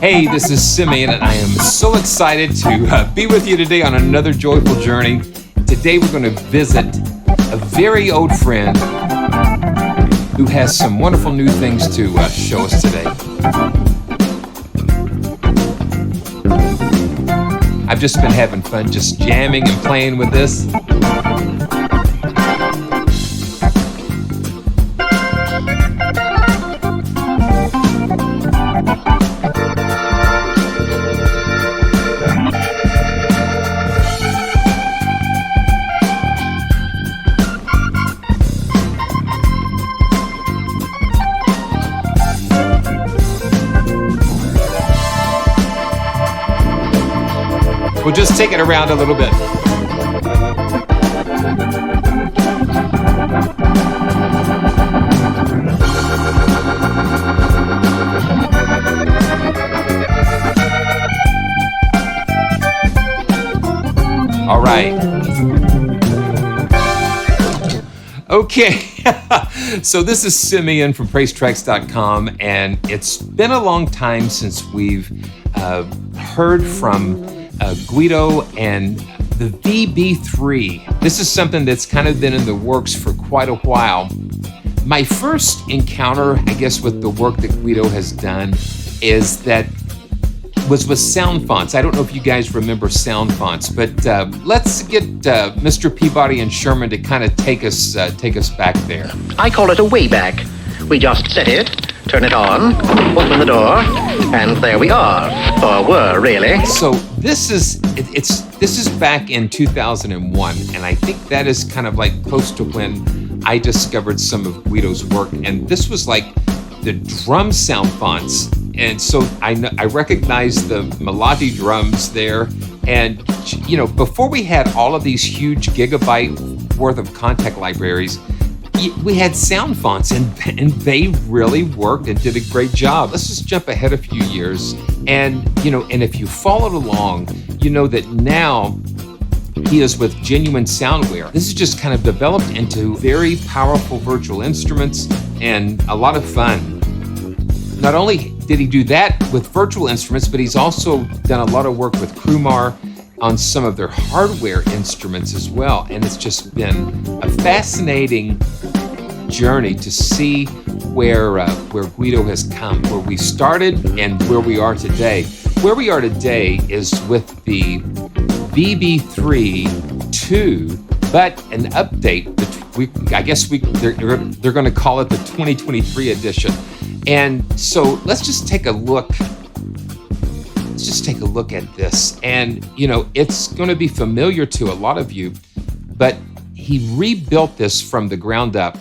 Hey, this is Simeon, and I am so excited to be with you today on another joyful journey. Today we're going to visit a very old friend who has some wonderful new things to show us today. I've just been having fun just jamming and playing with this. We'll just take it around a little bit. All right. Okay. So this is Simeon from PraiseTracks.com, and it's been a long time since we've heard from Guido and the VB3. This is something that's kind of been in the works for quite a while. My first encounter, I guess, with the work that Guido has done was with sound fonts. I don't know if you guys remember sound fonts, but let's get Mr. Peabody and Sherman to kind of take us back there. I call it a way back. We just set it, turn it on, open the door, and there we are. Or were, really. So this is back in 2001, and I think that is kind of like close to when I discovered some of Guido's work. And this was like the drum sound fonts. And so I recognized the melodic drums there. And, you know, before we had all of these huge gigabyte worth of content libraries, we had sound fonts, and they really worked and did a great job. Let's just jump ahead a few years. And, you know, and if you followed along, you know that now he is with Genuine Soundware. This is just kind of developed into very powerful virtual instruments and a lot of fun. Not only did he do that with virtual instruments, but he's also done a lot of work with Crumar on some of their hardware instruments as well. And it's just been a fascinating journey to see where Guido has come, where we started and where we are today. Where we are today is with the VB3 2, but an update. They're going to call it the 2023 edition. And so let's just take a look. Let's just take a look at this. And, you know, it's going to be familiar to a lot of you, but he rebuilt this from the ground up,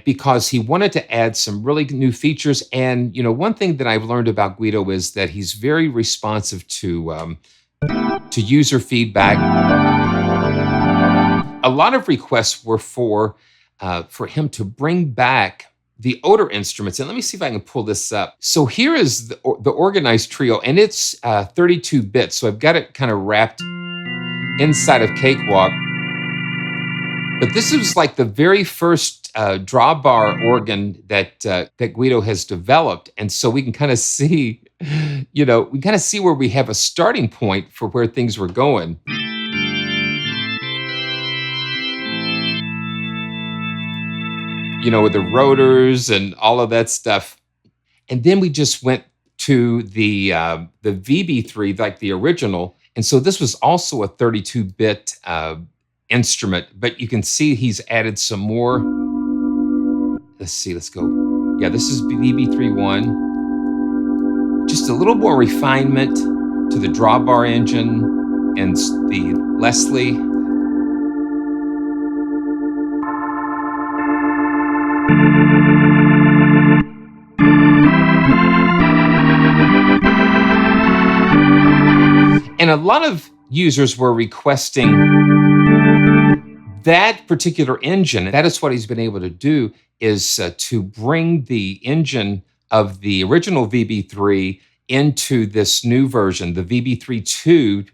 because he wanted to add some really new features. And, you know, one thing that I've learned about Guido is that he's very responsive to user feedback. A lot of requests were for him to bring back the older instruments. And let me see if I can pull this up. So here is the organized trio, and it's 32 bits. So I've got it kind of wrapped inside of Cakewalk. But this is like the very first drawbar organ that Guido has developed. And so we can kind of see We kind of see where we have a starting point for where things were going. With the rotors and all of that stuff. And then we just went to the VB3, like the original. And so this was also a 32-bit instrument, but you can see he's added some more. Let's see, let's go. Yeah, this is VB3.1. Just a little more refinement to the drawbar engine and the Leslie. And a lot of users were requesting that particular engine. That is what he's been able to do, is to bring the engine of the original VB3 into this new version, the VB3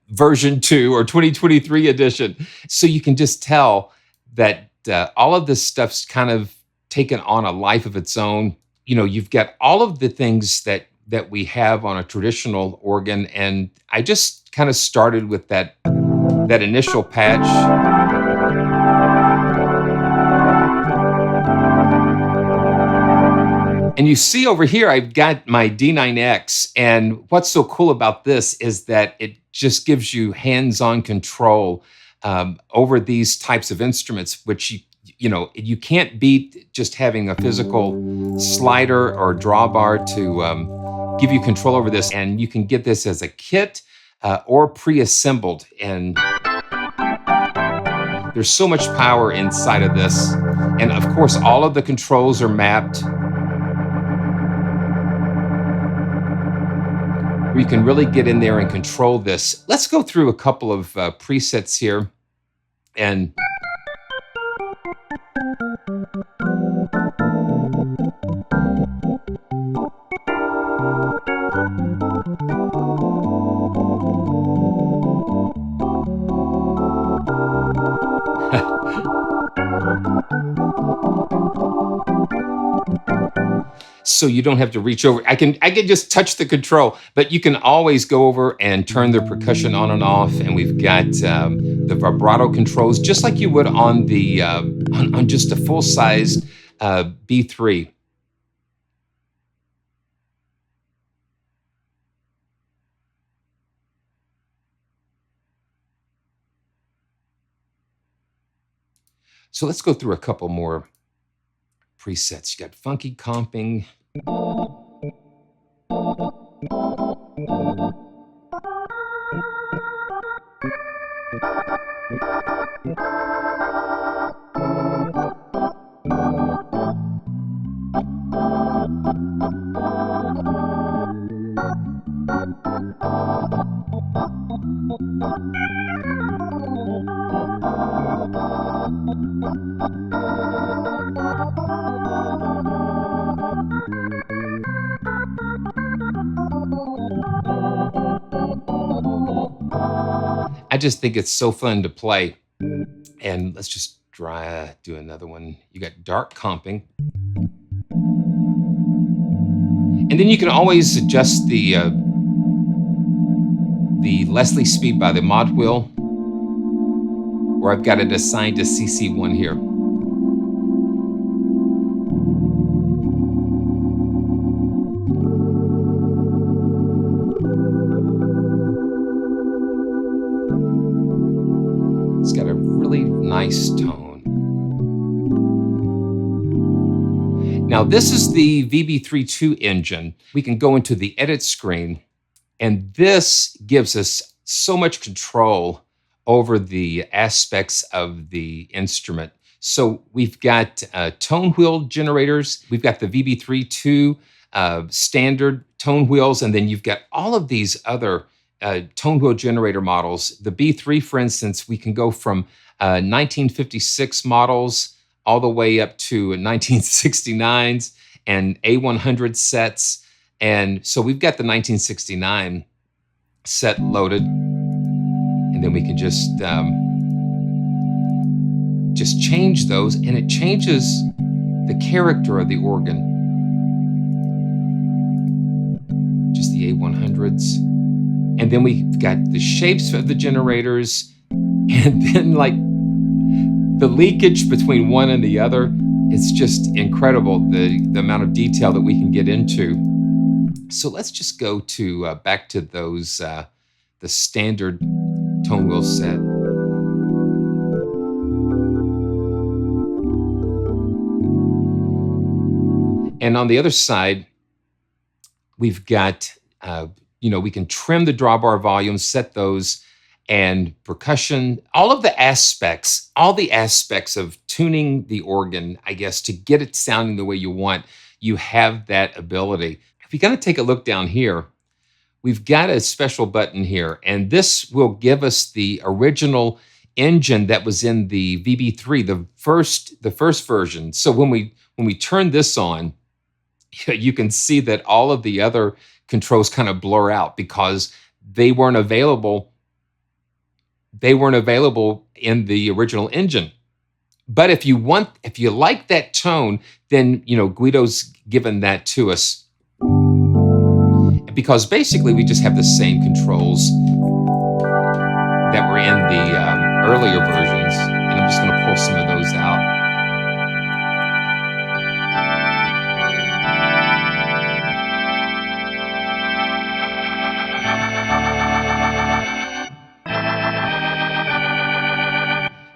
version 2 or 2023 edition. So you can just tell that all of this stuff's kind of taken on a life of its own. You've got all of the things that we have on a traditional organ, and I just kind of started with that initial patch. And you see over here, I've got my D9X, and what's so cool about this is that it just gives you hands-on control over these types of instruments, which you can't beat just having a physical slider or drawbar to give you control over this. And you can get this as a kit or pre-assembled. And there's so much power inside of this. And of course, all of the controls are mapped. You can really get in there and control this. Let's go through a couple of presets here. And so you don't have to reach over. I can just touch the control, but you can always go over and turn the percussion on and off. And we've got the vibrato controls, just like you would on the on just a full-sized B3. So let's go through a couple more presets. You got funky comping. I just think it's so fun to play. And let's just do another one. You got dark comping. And then you can always adjust the Leslie speed by the mod wheel, where I've got it assigned to CC1 here. It's got a really nice tone. Now this is the VB3.2 engine. We can go into the edit screen, and this gives us so much control over the aspects of the instrument. So we've got tone wheel generators. We've got the VB3.2 standard tone wheels, and then you've got all of these other tone wheel generator models. The B3, for instance, we can go from 1956 models all the way up to 1969s and A100 sets. And so we've got the 1969 set loaded, and then we can just change those, and it changes the character of the organ. TA100s. And then we've got the shapes of the generators, and then like the leakage between one and the other. It's just incredible, the amount of detail that we can get into. So let's just go to back to those, the standard tone wheel set. And on the other side, we've got, we can trim the drawbar volumes, set those, and percussion, all the aspects of tuning the organ, I guess, to get it sounding the way you want. You have that ability. If you're going to take a look down here, we've got a special button here, and this will give us the original engine that was in the VB3, the first version. So when we turn this on, you can see that all of the other controls kind of blur out because they weren't available. They weren't available in the original engine. But if you like that tone, then Guido's given that to us, because basically we just have the same controls that were in the earlier versions, and I'm just going to pull some of those out.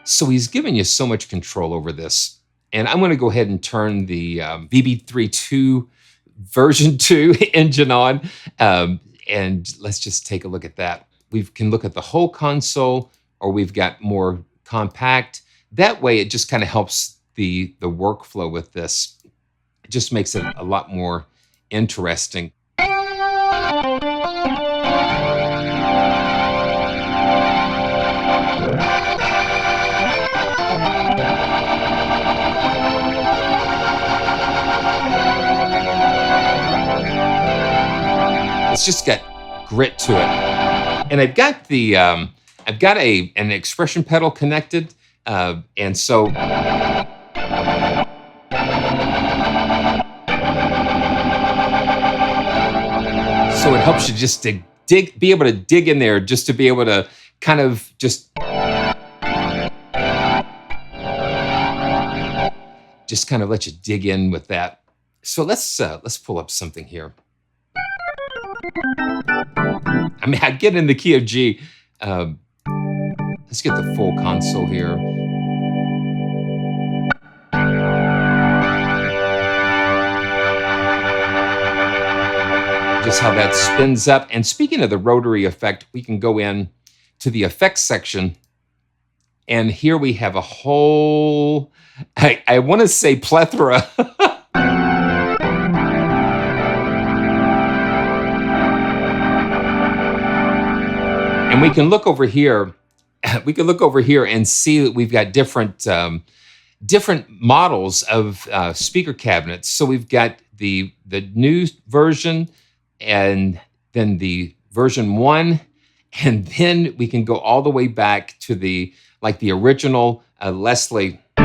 So he's given you so much control over this. And I'm going to go ahead and turn the VB3 version 2 engine on. And let's just take a look at that. We can look at the whole console, or we've got more compact. That way, it just kind of helps the workflow with this. It just makes it a lot more interesting. It's just got grit to it, and I've got the an expression pedal connected, and so it helps you just to be able to dig in there, just to be able to kind of just kind of let you dig in with that. So let's pull up something here. I mean, I get in the key of G. Let's get the full console here. Just how that spins up. And speaking of the rotary effect, we can go in to the effects section. And here we have a whole, I want to say plethora. And we can look over here. We can look over here and see that we've got different models of speaker cabinets. So we've got the new version, and then the version 1, and then we can go all the way back to the original Leslie or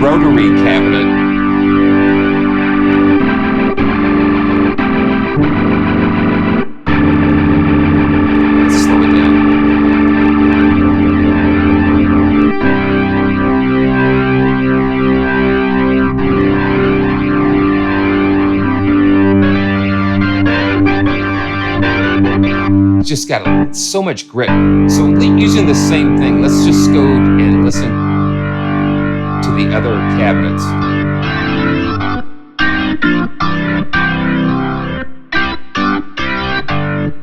rotary cabinet. Just got so much grit. So using the same thing, let's just go and listen to the other cabinets.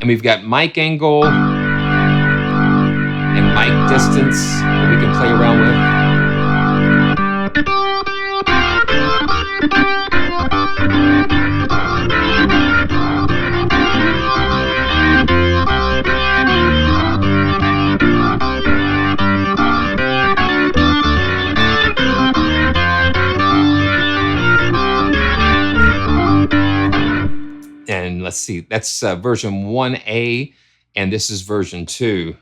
And we've got mic angle and mic distance that we can play around with. And let's see, that's version 1A, and this is version 2.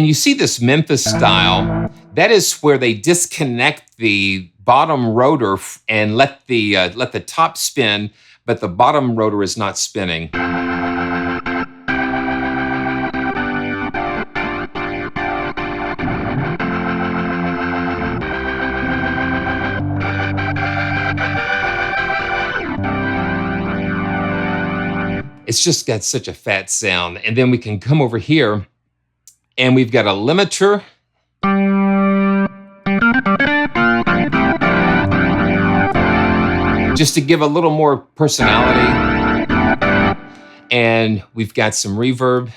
And you see this Memphis style. That is where they disconnect the bottom rotor and let the top spin, but the bottom rotor is not spinning. It's just got such a fat sound. And then we can come over here and we've got a limiter. Just to give a little more personality. And we've got some reverb.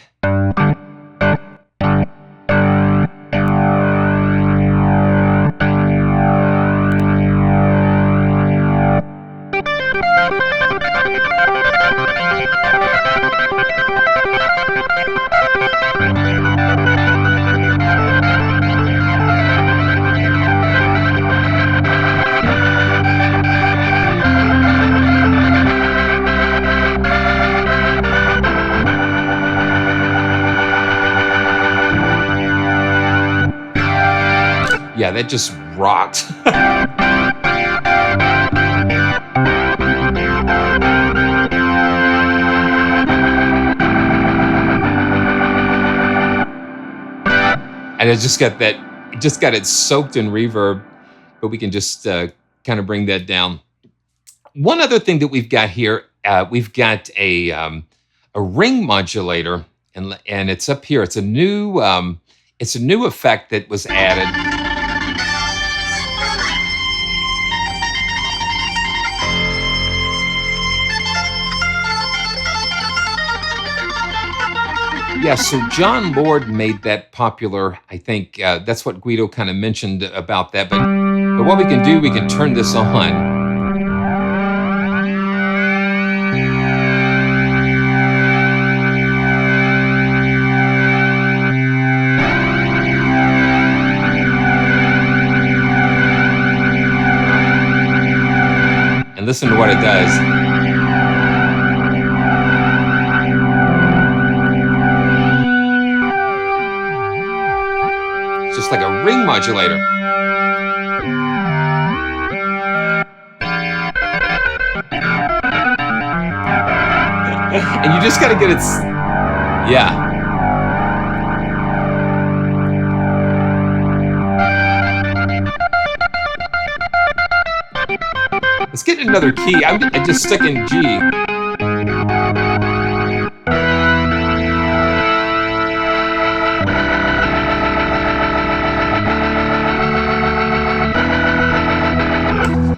Yeah, that just rocked. And it just got that, it just got it soaked in reverb, but we can just kind of bring that down. One other thing that we've got here, we've got a ring modulator, and it's up here. It's a new effect that was added. Yeah, so John Lord made that popular. I think that's what Guido kind of mentioned about that. But what we can do, we can turn this on. And listen to what it does. Just like a ring modulator. And you just gotta get it, yeah. Let's get another key. I just stuck in G.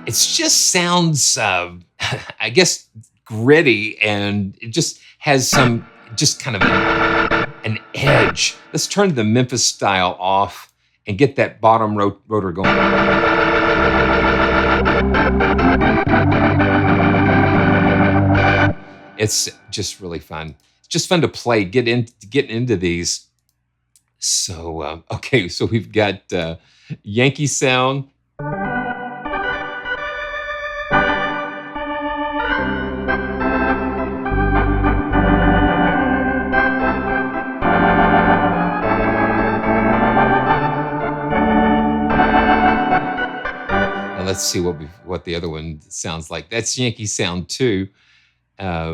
It just sounds, I guess, gritty, and it just has some, just kind of an edge. Let's turn the Memphis style off and get that bottom rotor going. It's just really fun. It's just fun to play, get into these. So, okay, so we've got Yankee sound. Let's see what the other one sounds like. That's Yankee sound too. Yeah.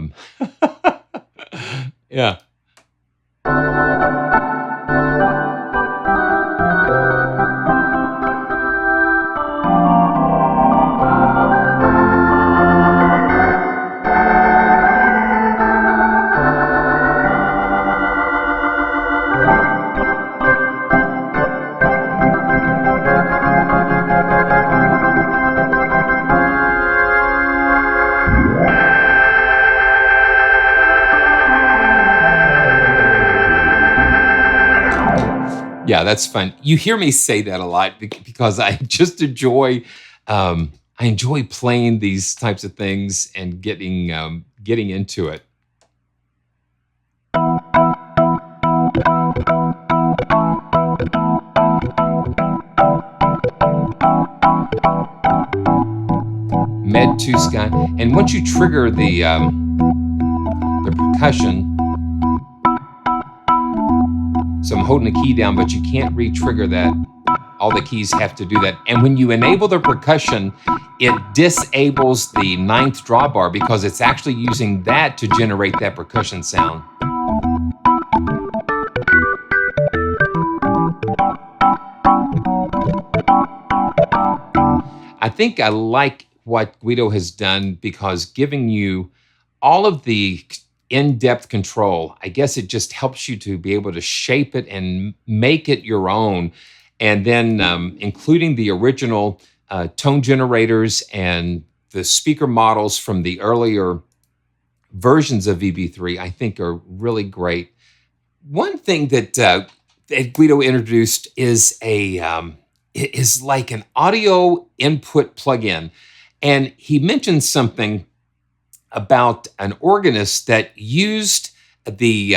Yeah, that's fun. You hear me say that a lot because I just enjoy, I enjoy playing these types of things and getting into it. Med 2 Sky, and once you trigger the percussion. So So I'm holding the key down, but you can't re-trigger that. All the keys have to do that. And when you enable the percussion, it disables the 9th drawbar because it's actually using that to generate that percussion sound. I think I like what Guido has done because giving you all of the in-depth control, I guess it just helps you to be able to shape it and make it your own. And then including the original tone generators and the speaker models from the earlier versions of VB3, I think are really great. One thing that Guido introduced is like an audio input plugin. And he mentioned something about an organist that used the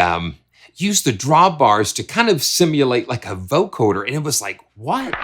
drawbars to kind of simulate like a vocoder. And it was like, what?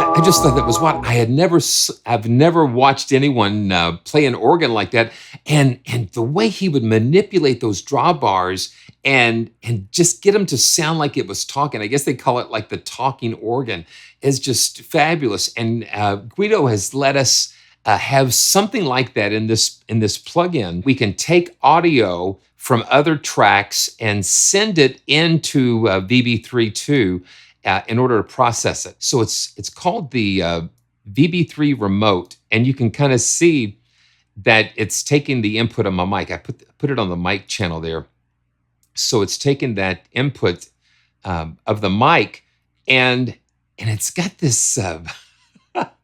I just thought that was what I've never watched anyone play an organ like that, and the way he would manipulate those drawbars and just get them to sound like it was talking. I guess they call it like the talking organ, is just fabulous. And Guido has let us have something like that in this plugin. We can take audio from other tracks and send it into VB3 too. In order to process it. So it's called the VB3 remote, and you can kind of see that it's taking the input of my mic. I put it on the mic channel there. So it's taking that input of the mic, and it's got this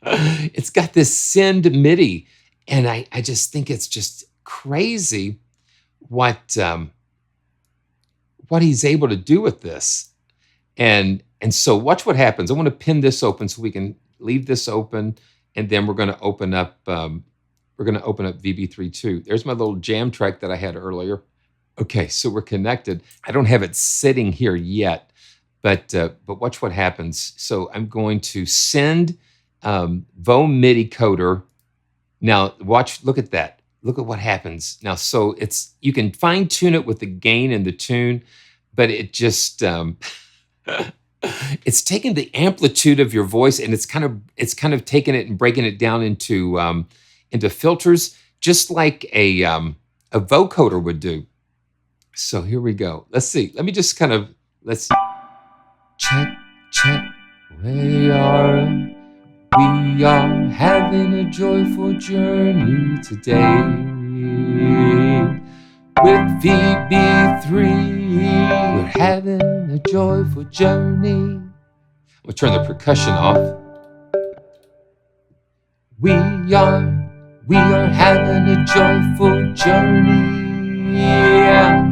it's got this send MIDI, and I just think it's just crazy what he's able to do with this. And so watch what happens. I want to pin this open so we can leave this open, and then we're going to open up VB3 too. There's my little jam track that I had earlier. Okay, so we're connected. I don't have it sitting here yet, but watch what happens. So I'm going to send VO MIDI coder. Now look at that. Look at what happens. Now, so you can fine tune it with the gain and the tune, but it just it's taking the amplitude of your voice, and it's kind of taking it and breaking it down into filters, just like a vocoder would do. So here we go. Let's see. Let me just let's check. We are having a joyful journey today with VB3. We're having a joyful journey. We'll turn the percussion off. We are having a joyful journey. Yeah.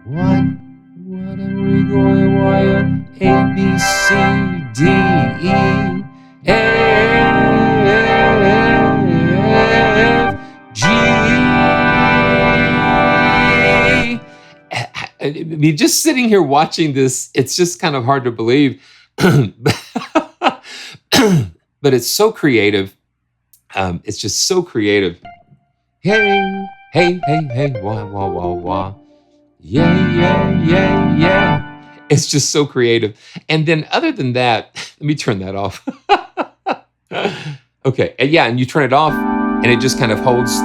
What are we going? Wire A, B, C, D, E, F, G. I mean, just sitting here watching this, it's just kind of hard to believe, but it's so creative. It's just so creative. Hey, wah, wah, wah, wah. Yeah. It's just so creative. And then other than that, let me turn that off. Okay, and you turn it off, and it just kind of holds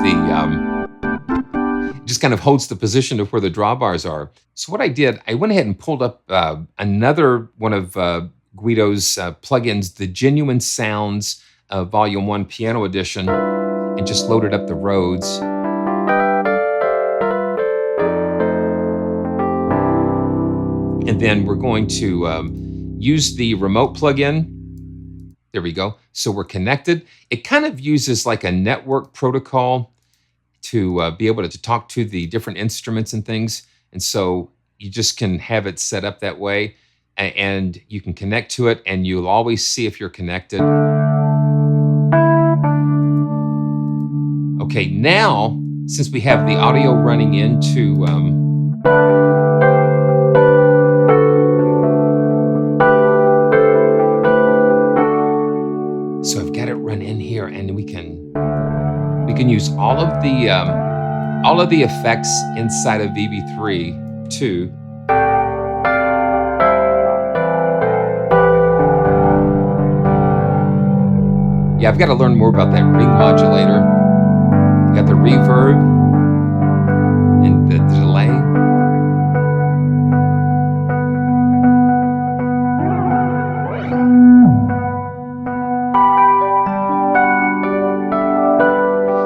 the position of where the drawbars are. So what I did, I went ahead and pulled up another one of Guido's plugins, the Genuine Sounds Volume 1 Piano Edition, and just loaded up the Rhodes. And then we're going to use the remote plugin. There we go. So we're connected. It kind of uses like a network protocol. to be able to talk to the different instruments and things. And so you just can have it set up that way, and you can connect to it, and you'll always see if you're connected. Okay, now, since we have the audio running into so I've got it run in here, and we can use all of the effects inside of VB3 too. Yeah, I've got to learn more about that ring modulator. Got the reverb and the delay.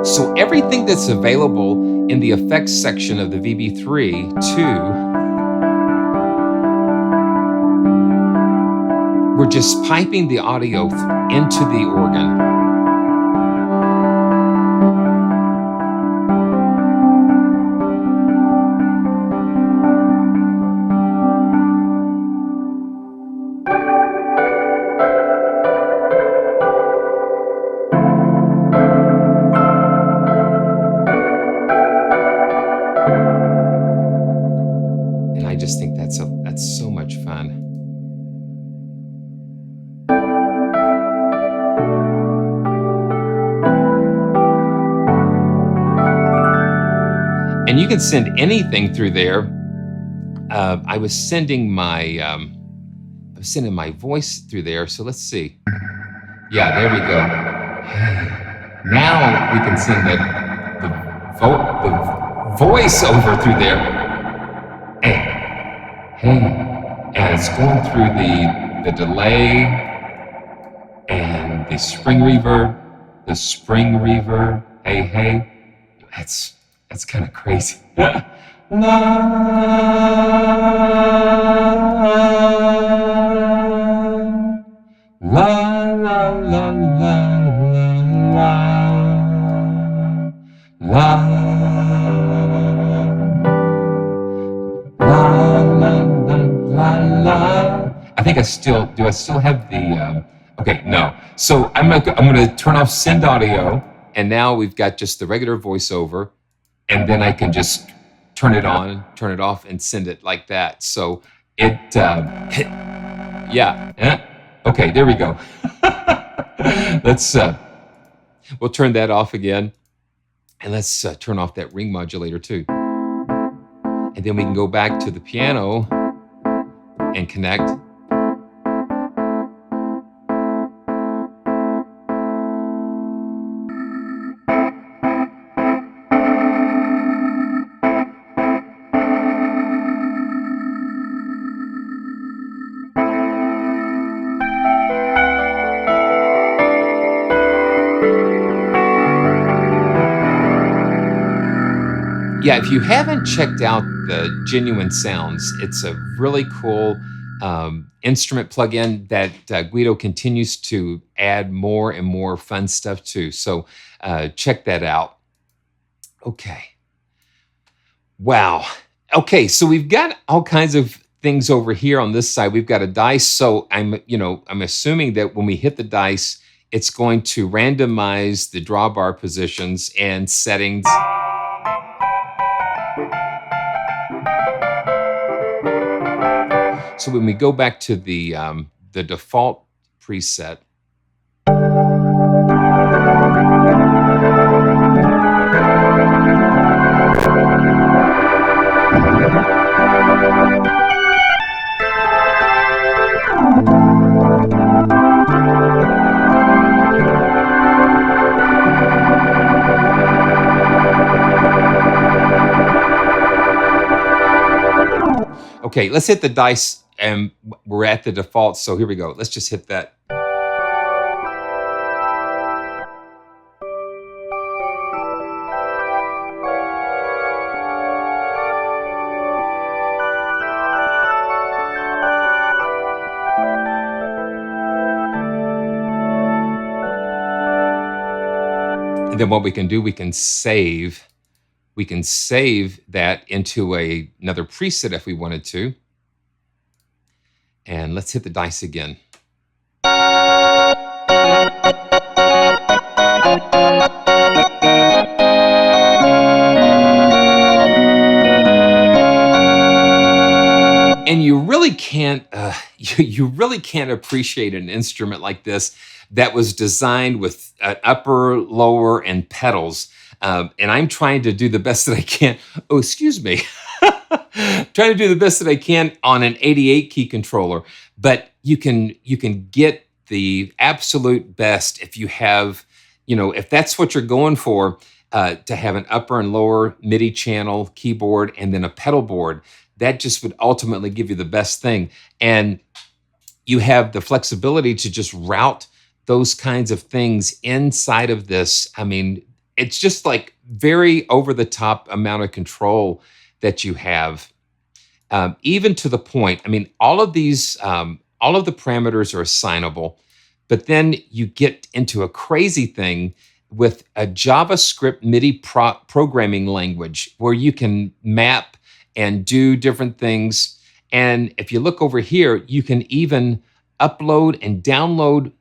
So everything that's available in the effects section of the VB3 we're just piping the audio into the organ. And I just think that's so much fun. And you can send anything through there. I was sending my voice through there. So let's see. Yeah, there we go. Now we can send the voice over through there. Hey, and it's going through the delay and the spring reverb. Hey. That's kind of crazy. La, la, la, la. I think I still have the okay, no. So I'm gonna turn off send audio, and now we've got just the regular voiceover, and then I can just turn it on, turn it off, and send it like that. So it okay, there we go. Let's we'll turn that off again, and let's turn off that ring modulator too. And then we can go back to the piano and connect. Yeah, if you haven't checked out the Genuine Sounds, it's a really cool instrument plugin that Guido continues to add more and more fun stuff to. So check that out. Okay. Wow. Okay, so we've got all kinds of things over here on this side. We've got a dice. So I'm assuming that when we hit the dice, it's going to randomize the drawbar positions and settings. So when we go back to the default preset, okay, let's hit the dice, and we're at the default. So here we go. Let's just hit that. And then what we can do, we can save We can save that into another preset if we wanted to. And let's hit the dice again. And you really can't, you really can't appreciate an instrument like this that was designed with an upper, lower, and pedals. And I'm trying to do the best that I can. Oh, excuse me. Trying to do the best that I can on an 88 key controller. But you can get the absolute best if you have, if that's what you're going for, to have an upper and lower MIDI channel keyboard and then a pedal board. That just would ultimately give you the best thing. And you have the flexibility to just route those kinds of things inside of this. I mean, it's just like very over the top amount of control that you have, even to the point, I mean, all of the parameters are assignable, but then you get into a crazy thing with a JavaScript MIDI programming language where you can map and do different things. And if you look over here, you can even upload and download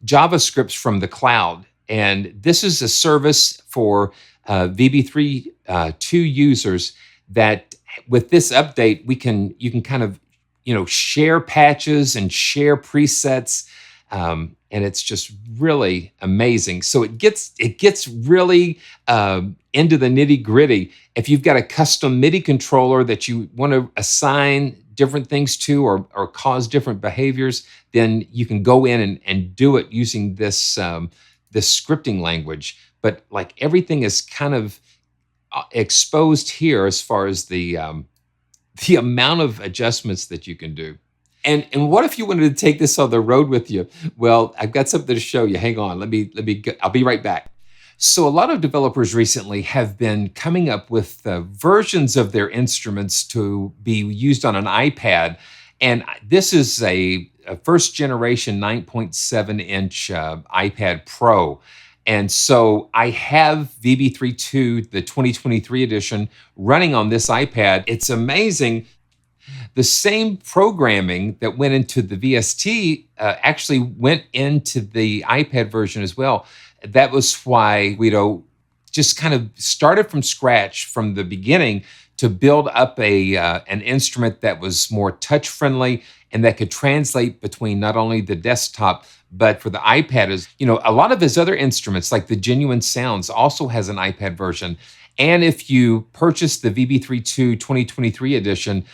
JavaScripts from the cloud. And this is a service for VB3 2 users that with this update, you can kind of, share patches and share presets. And it's just really amazing. So it gets really into the nitty gritty. If you've got a custom MIDI controller that you want to assign different things to or cause different behaviors, then you can go in and do it using this scripting language. But like everything is kind of exposed here as far as the amount of adjustments that you can do. And what if you wanted to take this on the road with you? Well, I've got something to show you. Hang on, I'll be right back. So a lot of developers recently have been coming up with versions of their instruments to be used on an iPad. And this is a first generation 9.7 inch iPad Pro. And so I have VB3 2, the 2023 edition, running on this iPad. It's amazing. The same programming that went into the VST actually went into the iPad version as well. That was why Guido just kind of started from scratch from the beginning to build up an instrument that was more touch-friendly and that could translate between not only the desktop, but for the iPad. A lot of his other instruments, like the Genuine Sounds, also has an iPad version. And if you purchase the VB3 2 2023 edition,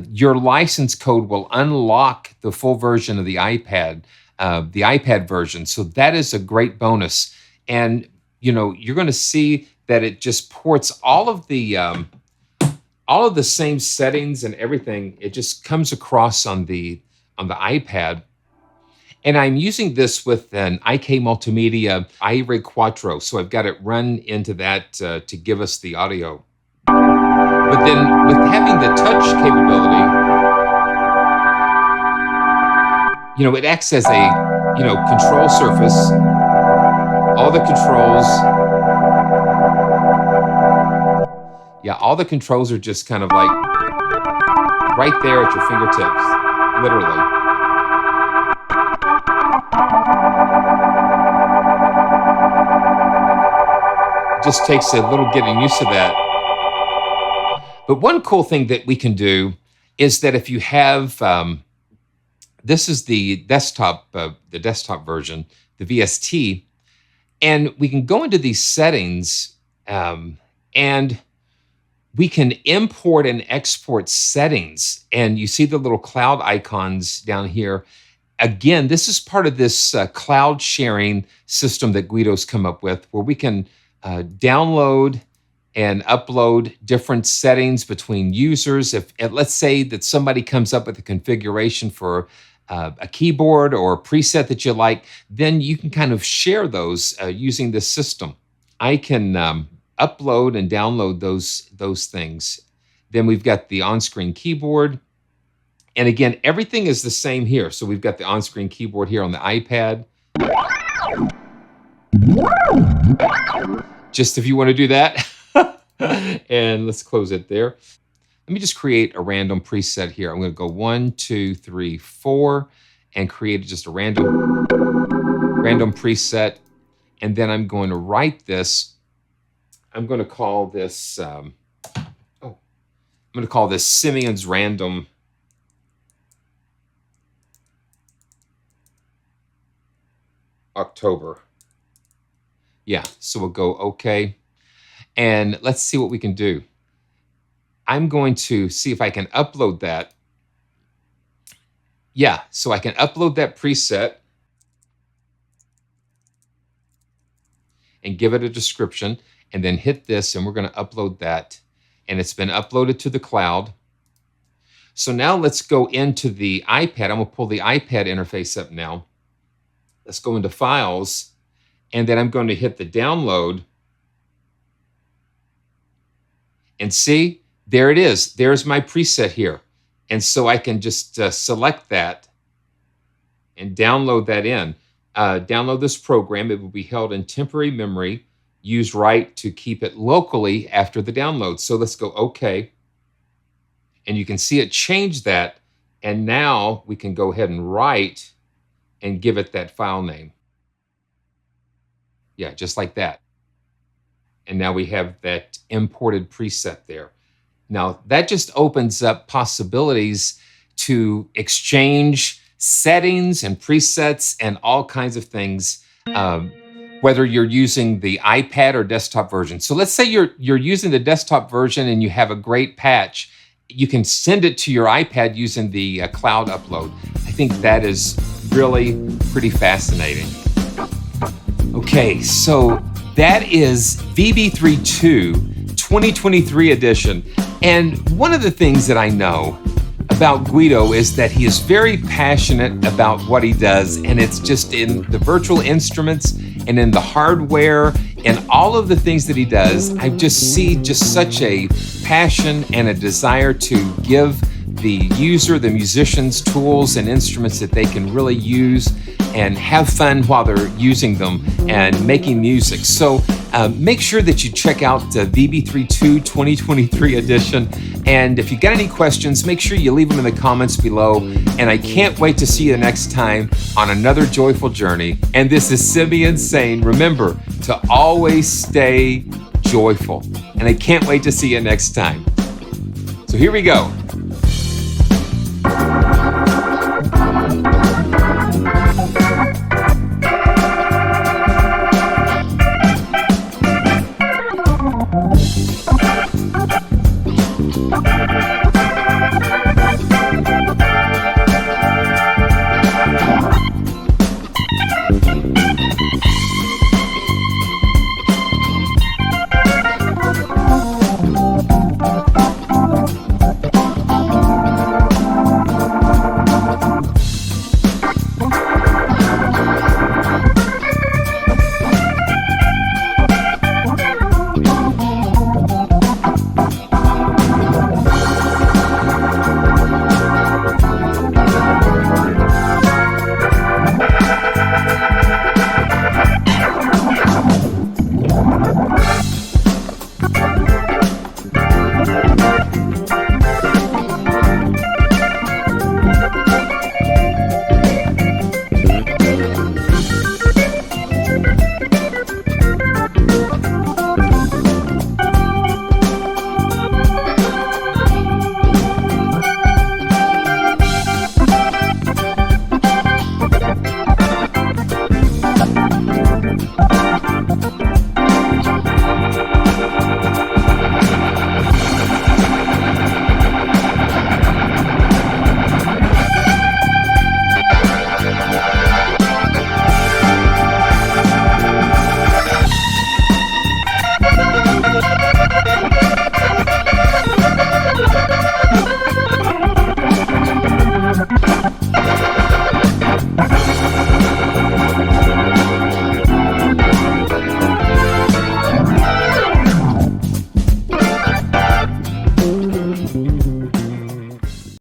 your license code will unlock the full version of the iPad version. So that is a great bonus. And you're going to see that it just ports all of the same settings and everything. It just comes across on the iPad. And I'm using this with an IK Multimedia iRig Quattro. So I've got it run into that to give us the audio. But then with having the touch capability, it acts as a, control surface. All the controls, all the controls are just kind of like right there at your fingertips, literally. Just takes a little getting used to that. But one cool thing that we can do is that if you have, this is the desktop version, the VST, and we can go into these settings and we can import and export settings. And you see the little cloud icons down here. Again, this is part of this cloud sharing system that Guido's come up with, where we can download and upload different settings between users. If let's say that somebody comes up with a configuration for a keyboard or a preset that you like, then you can kind of share those using this system. I can upload and download those things. Then we've got the on-screen keyboard. And again, everything is the same here. So we've got the on-screen keyboard here on the iPad. Just if you want to do that. And let's close it there. Let me just create a random preset here. I'm going to go 1, 2, 3, 4, and create just a random preset. And then I'm going to write this. I'm going to call this, I'm going to call this Simeon's Random October. Yeah, so we'll go OK. And let's see what we can do. I'm going to see if I can upload that. Yeah, so I can upload that preset and give it a description, and then hit this, and we're going to upload that. And it's been uploaded to the cloud. So now let's go into the iPad. I'm going to pull the iPad interface up now. Let's go into Files, and then I'm going to hit the download. And see, there it is. There's my preset here. And so I can just select that and download that in. Download this program. It will be held in temporary memory. Use right to keep it locally after the download. So let's go OK. And you can see it changed that. And now we can go ahead and write and give it that file name. Yeah, just like that. And now we have that imported preset there. Now that just opens up possibilities to exchange settings and presets and all kinds of things, whether you're using the iPad or desktop version. So let's say you're using the desktop version and you have a great patch. You can send it to your iPad using the cloud upload. I think that is really pretty fascinating. Okay, so that is VB3 2 2023 edition. And one of the things that I know about Guido is that he is very passionate about what he does, and it's just in the virtual instruments and in the hardware and all of the things that he does. I just see just such a passion and a desire to give the user, the musicians, tools and instruments that they can really use and have fun while they're using them and making music. So make sure that you check out the VB3 2 2023 edition. And if you got any questions, make sure you leave them in the comments below. And I can't wait to see you next time on another joyful journey. And this is Simeon saying, remember to always stay joyful. And I can't wait to see you next time. So here we go.